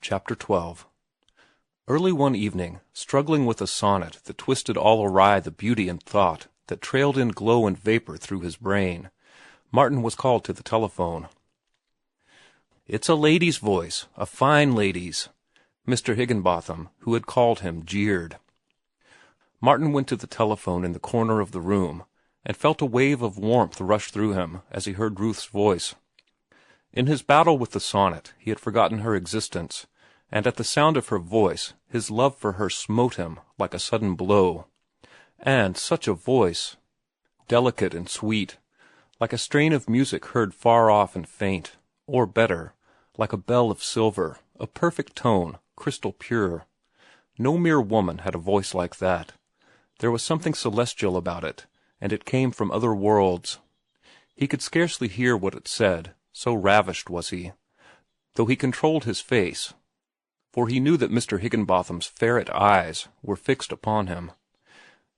Chapter 12. Early one evening, struggling with a sonnet that twisted all awry the beauty and thought that trailed in glow and vapor through his brain, Martin was called to the telephone. "It's a lady's voice, a fine lady's," Mr. Higginbotham, who had called him, jeered. Martin went to the telephone in the corner of the room and felt a wave of warmth rush through him as he heard Ruth's voice. In his battle with the sonnet, he had forgotten her existence, and at the sound of her voice his love for her smote him like a sudden blow. And such a voice! Delicate and sweet, like a strain of music heard far off and faint, or better, like a bell of silver, a perfect tone, crystal pure. No mere woman had a voice like that. There was something celestial about it, and it came from other worlds. He could scarcely hear what it said, so ravished was he, though he controlled his face, for he knew that Mr. Higginbotham's ferret eyes were fixed upon him.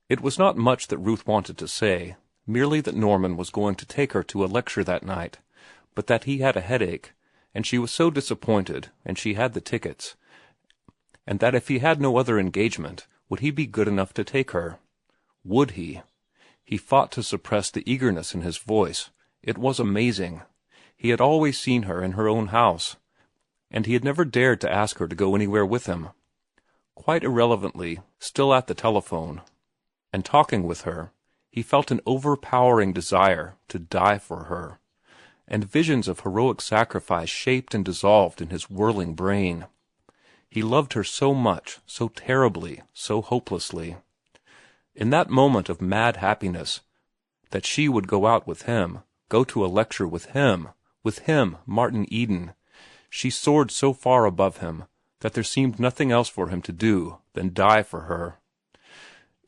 It was not much that Ruth wanted to say, merely that Norman was going to take her to a lecture that night, but that he had a headache, and she was so disappointed, and she had the tickets, and that if he had no other engagement, would he be good enough to take her? Would he? He fought to suppress the eagerness in his voice. It was amazing. He had always seen her in her own house, and he had never dared to ask her to go anywhere with him. Quite irrelevantly, still at the telephone, and talking with her, he felt an overpowering desire to die for her, and visions of heroic sacrifice shaped and dissolved in his whirling brain. He loved her so much, so terribly, so hopelessly. In that moment of mad happiness, that she would go out with him, go to a lecture with him, Martin Eden, she soared so far above him that there seemed nothing else for him to do than die for her.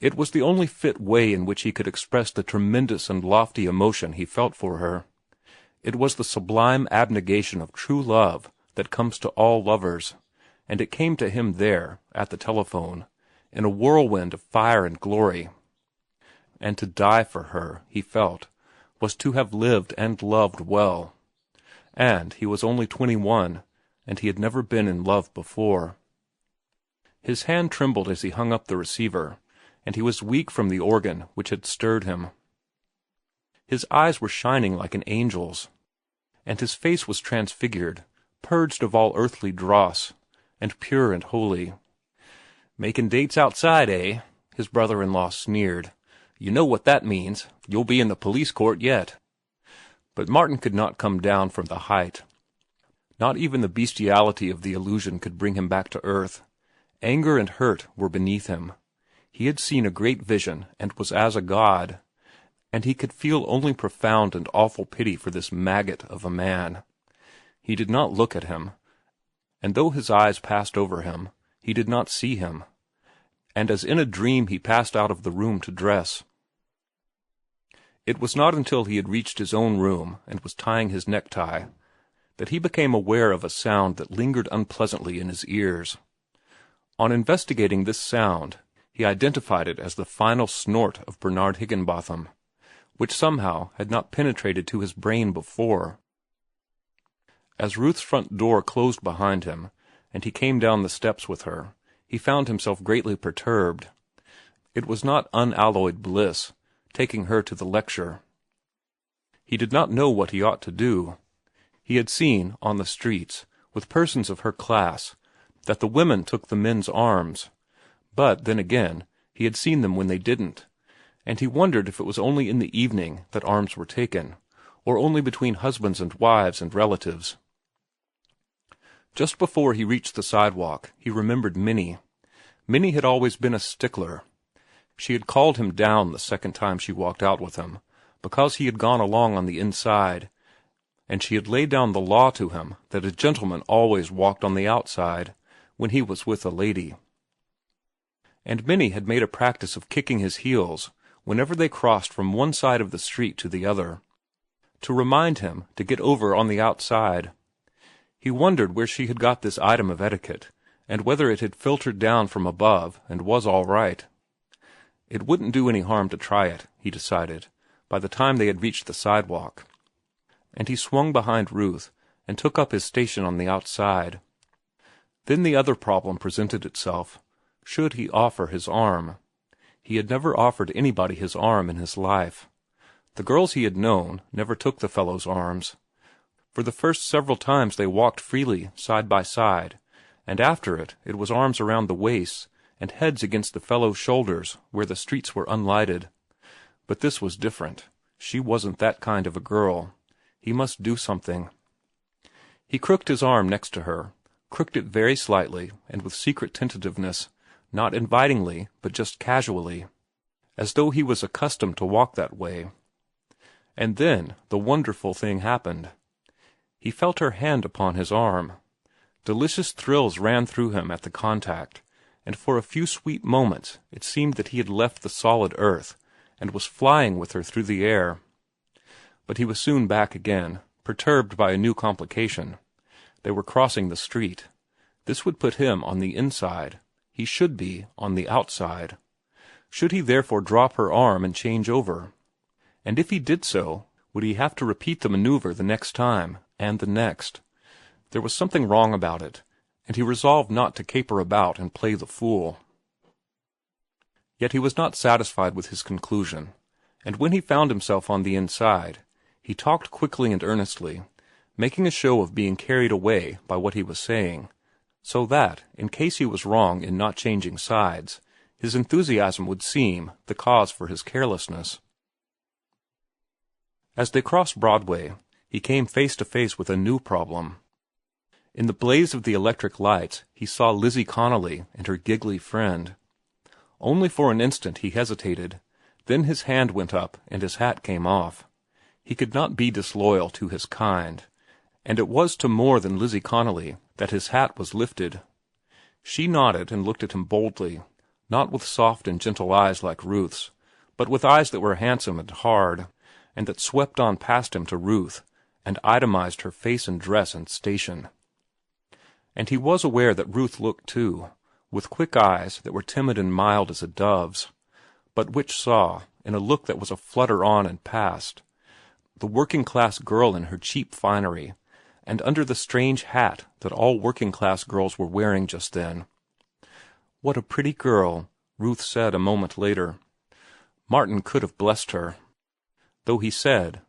It was the only fit way in which he could express the tremendous and lofty emotion he felt for her. It was the sublime abnegation of true love that comes to all lovers, and it came to him there, at the telephone, in a whirlwind of fire and glory. And to die for her, he felt, was to have lived and loved well. And he was only 21, and he had never been in love before. His hand trembled as he hung up the receiver, and he was weak from the organ which had stirred him. His eyes were shining like an angel's, and his face was transfigured, purged of all earthly dross, and pure and holy. "Making dates outside, eh?" his brother-in-law sneered. "You know what that means. You'll be in the police court yet." But Martin could not come down from the height. Not even the bestiality of the illusion could bring him back to earth. Anger and hurt were beneath him. He had seen a great vision and was as a god, and he could feel only profound and awful pity for this maggot of a man. He did not look at him, and though his eyes passed over him, he did not see him, and as in a dream he passed out of the room to dress. It was not until he had reached his own room and was tying his necktie that he became aware of a sound that lingered unpleasantly in his ears. On investigating this sound, he identified it as the final snort of Bernard Higginbotham, which somehow had not penetrated to his brain before. As Ruth's front door closed behind him, and he came down the steps with her, he found himself greatly perturbed. It was not unalloyed bliss, taking her to the lecture. He did not know what he ought to do. He had seen, on the streets, with persons of her class, that the women took the men's arms, but then again, he had seen them when they didn't, and he wondered if it was only in the evening that arms were taken, or only between husbands and wives and relatives. Just before he reached the sidewalk, he remembered Minnie. Minnie had always been a stickler. She had called him down the second time she walked out with him, because he had gone along on the inside, and she had laid down the law to him that a gentleman always walked on the outside when he was with a lady. And Minnie had made a practice of kicking his heels whenever they crossed from one side of the street to the other, to remind him to get over on the outside. He wondered where she had got this item of etiquette, and whether it had filtered down from above and was all right. It wouldn't do any harm to try it, he decided, by the time they had reached the sidewalk. And he swung behind Ruth and took up his station on the outside. Then the other problem presented itself. Should he offer his arm? He had never offered anybody his arm in his life. The girls he had known never took the fellow's arms. For the first several times they walked freely, side by side, and after it was arms around the waists and heads against the fellow's shoulders where the streets were unlighted. But this was different. She wasn't that kind of a girl. He must do something. He crooked his arm next to her, crooked it very slightly and with secret tentativeness, not invitingly, but just casually, as though he was accustomed to walk that way. And then the wonderful thing happened. He felt her hand upon his arm. Delicious thrills ran through him at the contact, and for a few sweet moments it seemed that he had left the solid earth and was flying with her through the air. But he was soon back again, perturbed by a new complication. They were crossing the street. This would put him on the inside. He should be on the outside. Should he therefore drop her arm and change over? And if he did so, would he have to repeat the maneuver the next time, and the next? There was something wrong about it, and he resolved not to caper about and play the fool. Yet he was not satisfied with his conclusion, and when he found himself on the inside, he talked quickly and earnestly, making a show of being carried away by what he was saying, so that, in case he was wrong in not changing sides, his enthusiasm would seem the cause for his carelessness. As they crossed Broadway, he came face to face with a new problem. In the blaze of the electric lights he saw Lizzie Connolly and her giggly friend. Only for an instant he hesitated, then his hand went up and his hat came off. He could not be disloyal to his kind, and it was to more than Lizzie Connolly that his hat was lifted. She nodded and looked at him boldly, not with soft and gentle eyes like Ruth's, but with eyes that were handsome and hard, and that swept on past him to Ruth, and itemized her face and dress and station. And he was aware that Ruth looked too, with quick eyes that were timid and mild as a dove's, but which saw, in a look that was a flutter on and past, the working-class girl in her cheap finery, and under the strange hat that all working-class girls were wearing just then. "What a pretty girl," Ruth said a moment later. Martin could have blessed her, though he said,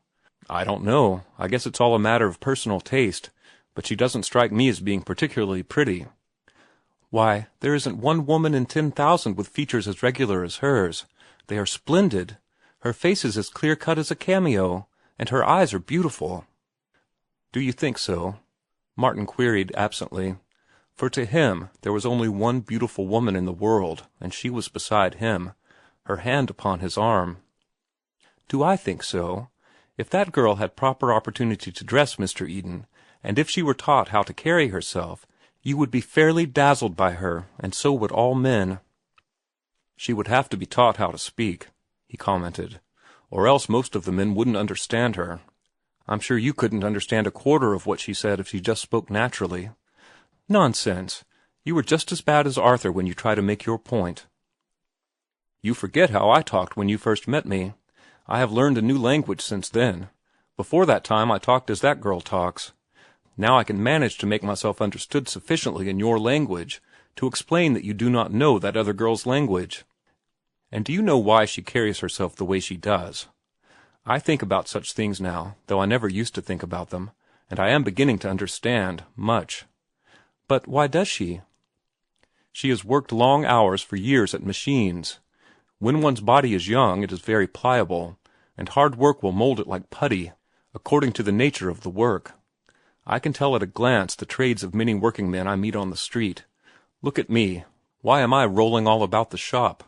"I don't know. I guess it's all a matter of personal taste, but she doesn't strike me as being particularly pretty." "Why, there isn't one woman in 10,000 with features as regular as hers. They are splendid. Her face is as clear-cut as a cameo, and her eyes are beautiful." "Do you think so?" Martin queried absently, for to him there was only one beautiful woman in the world, and she was beside him, her hand upon his arm. "Do I think so? If that girl had proper opportunity to dress, Mr. Eden, and if she were taught how to carry herself, you would be fairly dazzled by her, and so would all men." "She would have to be taught how to speak," he commented, "or else most of the men wouldn't understand her. I'm sure you couldn't understand a quarter of what she said if she just spoke naturally." "Nonsense. You were just as bad as Arthur when you try to make your point." "You forget how I talked when you first met me. I have learned a new language since then. Before that time I talked as that girl talks. Now I can manage to make myself understood sufficiently in your language to explain that you do not know that other girl's language. And do you know why she carries herself the way she does? I think about such things now, though I never used to think about them, and I am beginning to understand much." "But why does she?" "She has worked long hours for years at machines. When one's body is young, it is very pliable, and hard work will mold it like putty, according to the nature of the work. I can tell at a glance the trades of many working men I meet on the street. Look at me. Why am I rolling all about the shop?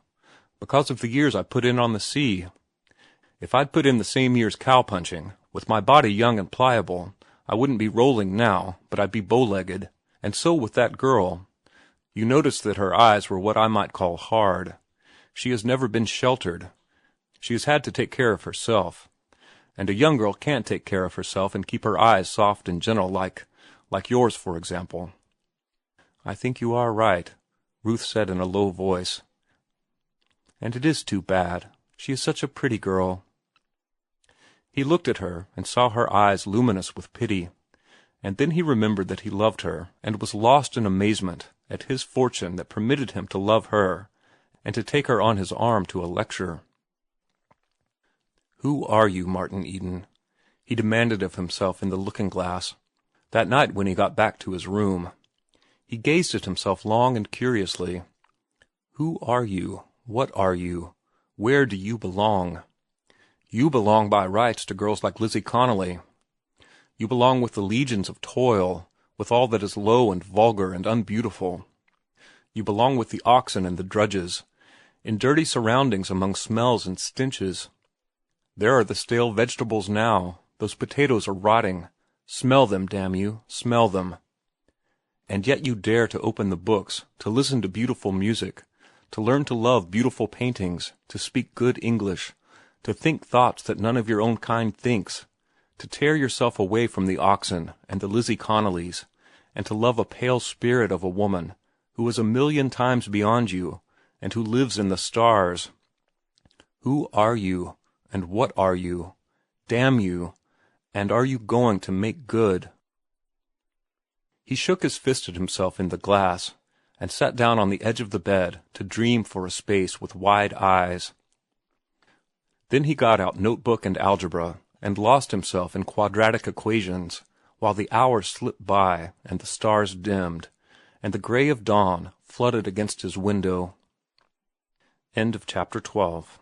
Because of the years I put in on the sea. If I'd put in the same years cow-punching, with my body young and pliable, I wouldn't be rolling now, but I'd be bow-legged. And so with that girl. You notice that her eyes were what I might call hard. She has never been sheltered. She has had to take care of herself. And a young girl can't take care of herself and keep her eyes soft and gentle like yours, for example." "I think you are right," Ruth said in a low voice. "And it is too bad. She is such a pretty girl." He looked at her and saw her eyes luminous with pity, And then he remembered that he loved her, and was lost in amazement at his fortune that permitted him to love her, and to take her on his arm to a lecture. "Who are you, Martin Eden?" he demanded of himself in the looking-glass, that night when he got back to his room. He gazed at himself long and curiously. Who are you? What are you? Where do you belong? You belong by rights to girls like Lizzie Connolly. You belong with the legions of toil, with all that is low and vulgar and unbeautiful. You belong with the oxen and the drudges, in dirty surroundings among smells and stenches. There are the stale vegetables now. Those potatoes are rotting. Smell them, damn you, smell them. And yet you dare to open the books, to listen to beautiful music, to learn to love beautiful paintings, to speak good English, to think thoughts that none of your own kind thinks, to tear yourself away from the oxen and the Lizzie Connollys, and to love a pale spirit of a woman who is a million times beyond you, and who lives in the stars. Who are you, and what are you? Damn you, and are you going to make good? He shook his fist at himself in the glass, and sat down on the edge of the bed to dream for a space with wide eyes. Then he got out notebook and algebra, and lost himself in quadratic equations, while the hours slipped by, and the stars dimmed, and the gray of dawn flooded against his window. End of chapter 12.